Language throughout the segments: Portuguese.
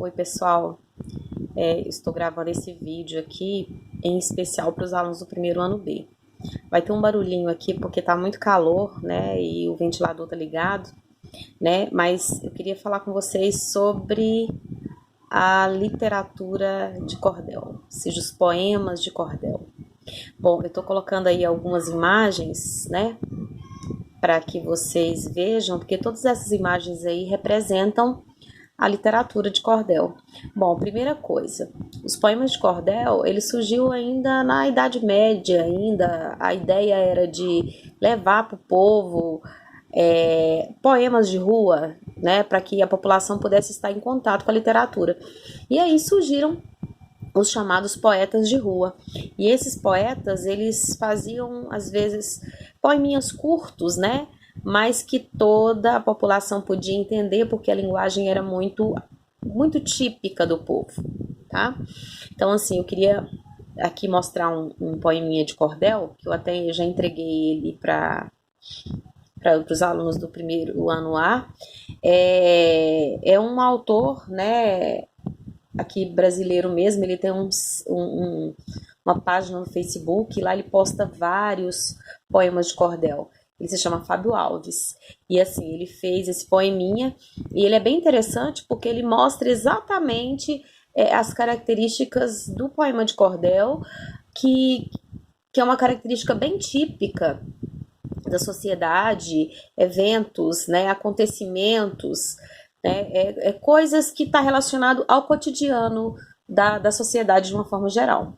Oi pessoal, estou gravando esse vídeo aqui em especial para os alunos do primeiro ano B. Vai ter um barulhinho aqui porque tá muito calor, né, e o ventilador tá ligado, né, mas eu queria falar com vocês sobre a literatura de cordel, ou seja, os poemas de cordel. Bom, eu tô colocando aí algumas imagens, né, para que vocês vejam, porque todas essas imagens aí representam a literatura de cordel. Bom, primeira coisa, os poemas de cordel, ele surgiu ainda na Idade Média, ainda a ideia era de levar para o povo poemas de rua, né, para que a população pudesse estar em contato com a literatura. E aí surgiram os chamados poetas de rua. E esses poetas, eles faziam, às vezes, poeminhas curtos, né, mas que toda a população podia entender, porque a linguagem era muito típica do povo, tá? Então, assim, eu queria aqui mostrar um poeminha de cordel, que eu até já entreguei ele para os alunos do primeiro ano A. É um autor, né, aqui brasileiro mesmo, ele tem uma página no Facebook, lá ele posta vários poemas de cordel. Ele se chama Fábio Alves. E assim, ele fez esse poeminha e ele é bem interessante porque ele mostra exatamente as características do poema de cordel, que é uma característica bem típica da sociedade, eventos, né, acontecimentos, né, coisas que está relacionado ao cotidiano da sociedade de uma forma geral.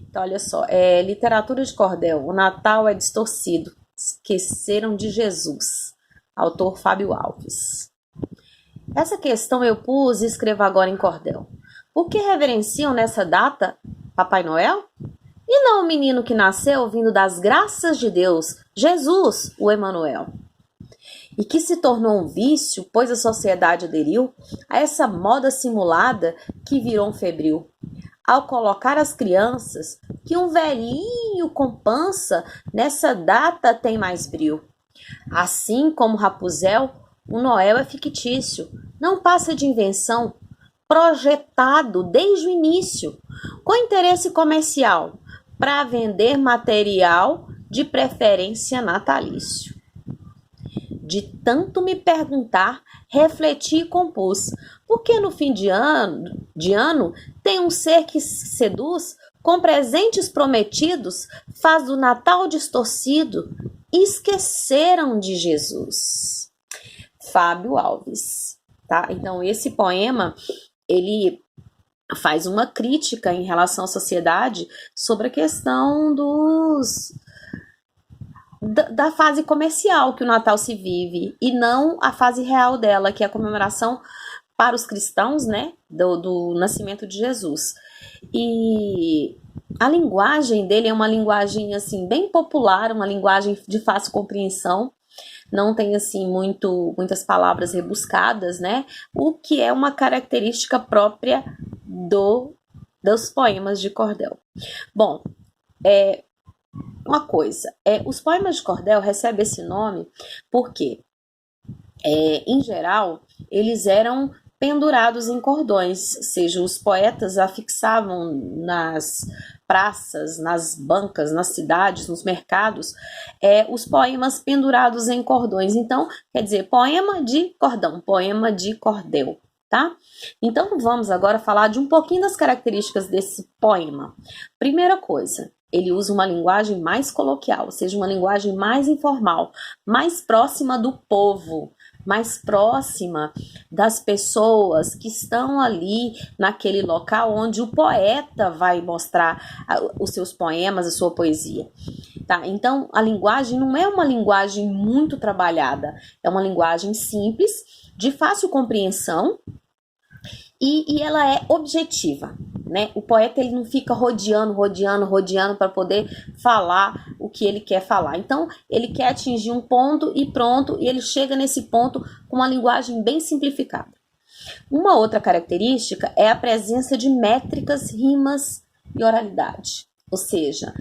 Então, olha só, literatura de cordel, o Natal é distorcido, esqueceram de Jesus, autor Fábio Alves. Essa questão eu pus e escrevo agora em cordel. Por que reverenciam nessa data Papai Noel? E não o menino que nasceu vindo das graças de Deus, Jesus, o Emanuel? E que se tornou um vício, pois a sociedade aderiu a essa moda simulada que virou um febril, ao colocar as crianças que um velhinho com pança nessa data tem mais brio. Assim como Rapunzel, o Noel é fictício, não passa de invenção, projetado desde o início, com interesse comercial, para vender material de preferência natalício. De tanto me perguntar, refleti e compus. Porque no fim de ano tem um ser que seduz, com presentes prometidos, faz do Natal distorcido, esqueceram de Jesus. Fábio Alves, tá? Então esse poema, ele faz uma crítica em relação à sociedade sobre a questão da fase comercial que o Natal se vive e não a fase real dela, que é a comemoração para os cristãos, né, do nascimento de Jesus. E a linguagem dele é uma linguagem assim bem popular, uma linguagem de fácil compreensão, não tem assim muitas palavras rebuscadas, né, o que é uma característica própria dos poemas de cordel. Bom, uma coisa, os poemas de cordel recebem esse nome porque, em geral, eles eram pendurados em cordões, ou seja, os poetas afixavam nas praças, nas bancas, nas cidades, nos mercados, os poemas pendurados em cordões. Então, quer dizer, poema de cordão, poema de cordel, tá? Então, vamos agora falar de um pouquinho das características desse poema. Primeira coisa, ele usa uma linguagem mais coloquial, ou seja, uma linguagem mais informal, mais próxima do povo, mais próxima das pessoas que estão ali naquele local onde o poeta vai mostrar os seus poemas, a sua poesia. Tá? Então, a linguagem não é uma linguagem muito trabalhada, é uma linguagem simples, de fácil compreensão, e ela é objetiva, né? O poeta ele não fica rodeando para poder falar o que ele quer falar. Então, ele quer atingir um ponto e pronto, e ele chega nesse ponto com uma linguagem bem simplificada. Uma outra característica é a presença de métricas, rimas e oralidade. Ou seja,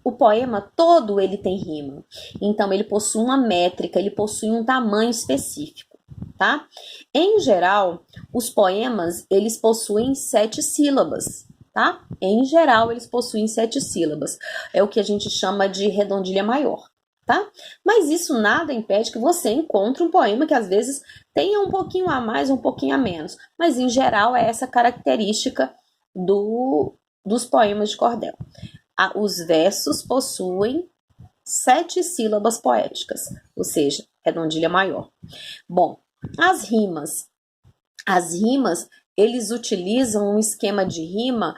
o poema todo ele tem rima. Então, ele possui uma métrica, ele possui um tamanho específico. Tá? Em geral, os poemas, eles possuem 7 sílabas, tá? Em geral, eles possuem 7 sílabas. É o que a gente chama de redondilha maior, tá? Mas isso nada impede que você encontre um poema que às vezes tenha um pouquinho a mais, um pouquinho a menos. Mas em geral é essa característica dos poemas de cordel. Os versos possuem 7 sílabas poéticas, ou seja, redondilha maior. Bom, as rimas, eles utilizam um esquema de rima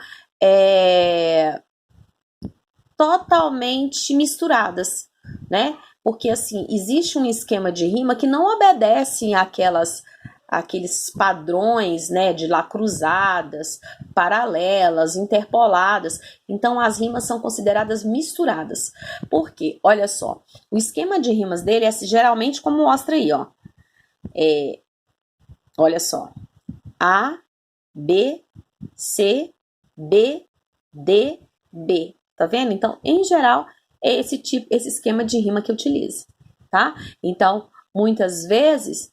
totalmente misturadas, né? Porque assim, existe um esquema de rima que não obedece aqueles padrões, né, de lá cruzadas, paralelas, interpoladas. Então as rimas são consideradas misturadas. Por quê? Olha só, o esquema de rimas dele é geralmente como mostra aí, ó. Olha só. A, B, C, B, D, B. Tá vendo? Então, em geral, é esse esquema de rima que utiliza, tá? Então, muitas vezes,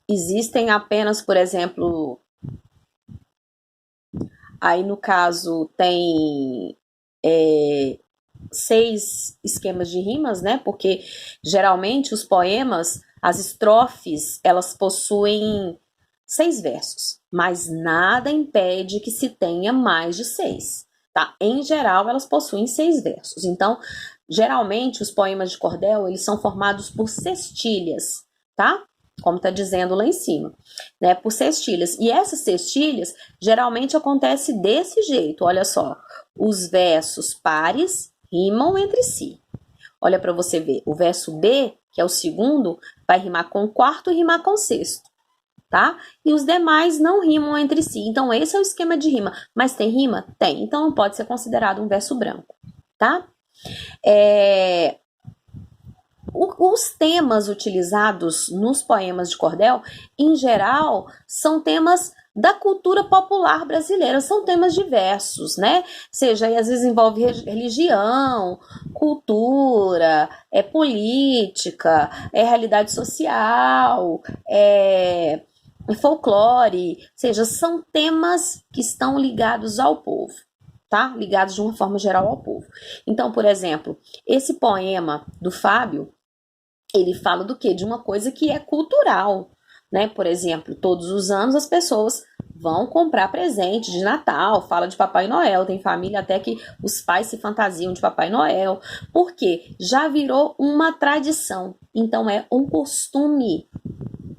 existem apenas, por exemplo, aí no caso tem 6 esquemas de rimas, né? Porque geralmente os poemas, as estrofes, elas possuem 6 versos, mas nada impede que se tenha mais de 6, tá? Em geral, elas possuem 6 versos. Então, geralmente, os poemas de cordel, eles são formados por cestilhas, tá? Como tá dizendo lá em cima, né? Por cestilhas. E essas cestilhas, geralmente, acontece desse jeito, olha só. Os versos pares rimam entre si. Olha para você ver, o verso B, que é o segundo, vai rimar com o quarto e rimar com o sexto, tá? E os demais não rimam entre si. Então, esse é o esquema de rima. Mas tem rima? Tem. Então, não pode ser considerado um verso branco, tá? Os temas utilizados nos poemas de cordel, em geral, são temas da cultura popular brasileira, são temas diversos, né? Seja, às vezes envolve religião, cultura, política, realidade social, folclore, seja, são temas que estão ligados ao povo, tá? Ligados de uma forma geral ao povo. Então, por exemplo, esse poema do Fábio, ele fala do quê? De uma coisa que é cultural, né? Por exemplo, todos os anos as pessoas vão comprar presente de Natal, fala de Papai Noel, tem família até que os pais se fantasiam de Papai Noel, porque já virou uma tradição, então é um costume,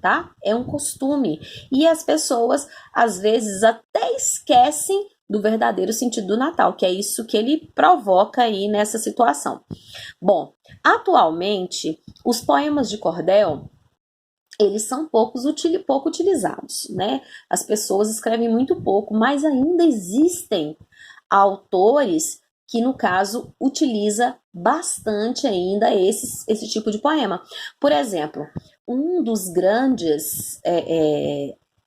tá? É um costume. E as pessoas, às vezes, até esquecem do verdadeiro sentido do Natal, que é isso que ele provoca aí nessa situação. Bom, atualmente, os poemas de cordel, eles são pouco utilizados, né? As pessoas escrevem muito pouco, mas ainda existem autores que, no caso, utiliza bastante ainda esse tipo de poema. Por exemplo, um dos grandes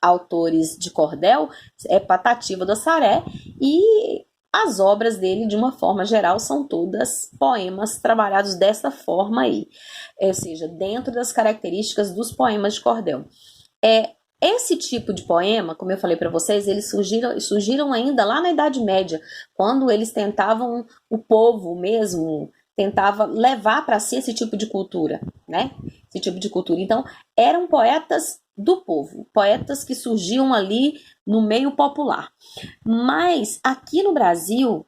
autores de cordel é Patativa do Assaré, e as obras dele, de uma forma geral, são todas poemas trabalhados dessa forma aí, ou seja, dentro das características dos poemas de cordel. Esse tipo de poema, como eu falei para vocês, eles surgiram ainda lá na Idade Média, quando eles tentavam, o povo mesmo tentava levar para si esse tipo de cultura, né? Esse tipo de cultura. Então, eram poetas do povo, poetas que surgiam ali no meio popular. Mas aqui no Brasil,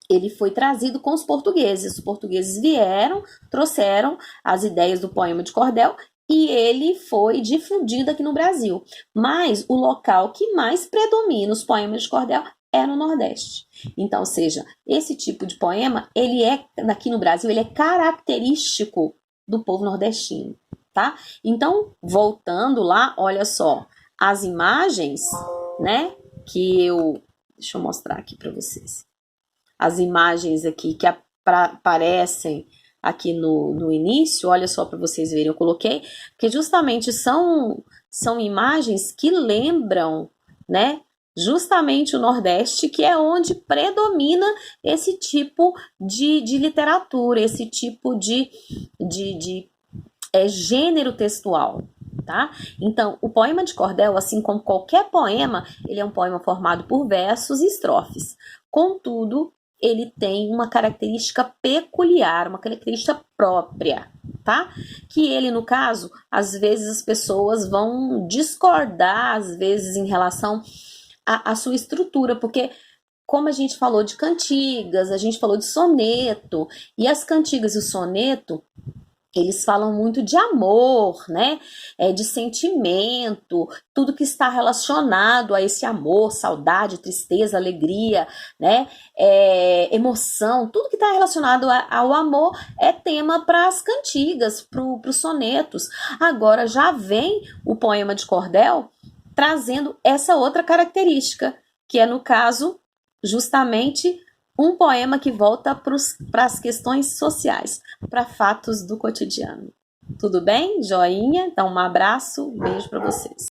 ele foi trazido com os portugueses. Os portugueses vieram, trouxeram as ideias do poema de cordel e ele foi difundido aqui no Brasil. Mas o local que mais predomina os poemas de cordel é no Nordeste. Então, ou seja, esse tipo de poema, ele aqui no Brasil, ele é característico do povo nordestino, tá? Então, voltando lá, olha só, as imagens, né, deixa eu mostrar aqui para vocês. As imagens aqui que aparecem aqui no início, olha só para vocês verem, eu coloquei, porque justamente são imagens que lembram, né, justamente o Nordeste, que é onde predomina esse tipo de literatura, esse tipo de gênero textual, tá? Então, o poema de cordel, assim como qualquer poema, ele é um poema formado por versos e estrofes. Contudo, ele tem uma característica peculiar, uma característica própria, tá? Que ele, no caso, às vezes as pessoas vão discordar, às vezes, em relação à sua estrutura, porque como a gente falou de cantigas, a gente falou de soneto, e as cantigas e o soneto, eles falam muito de amor, né? De sentimento, tudo que está relacionado a esse amor, saudade, tristeza, alegria, né? Emoção, tudo que está relacionado ao amor é tema para as cantigas, para os sonetos. Agora já vem o poema de cordel trazendo essa outra característica, que é, no caso, justamente um poema que volta para as questões sociais, para fatos do cotidiano. Tudo bem? Joinha? Então, um abraço, beijo para vocês.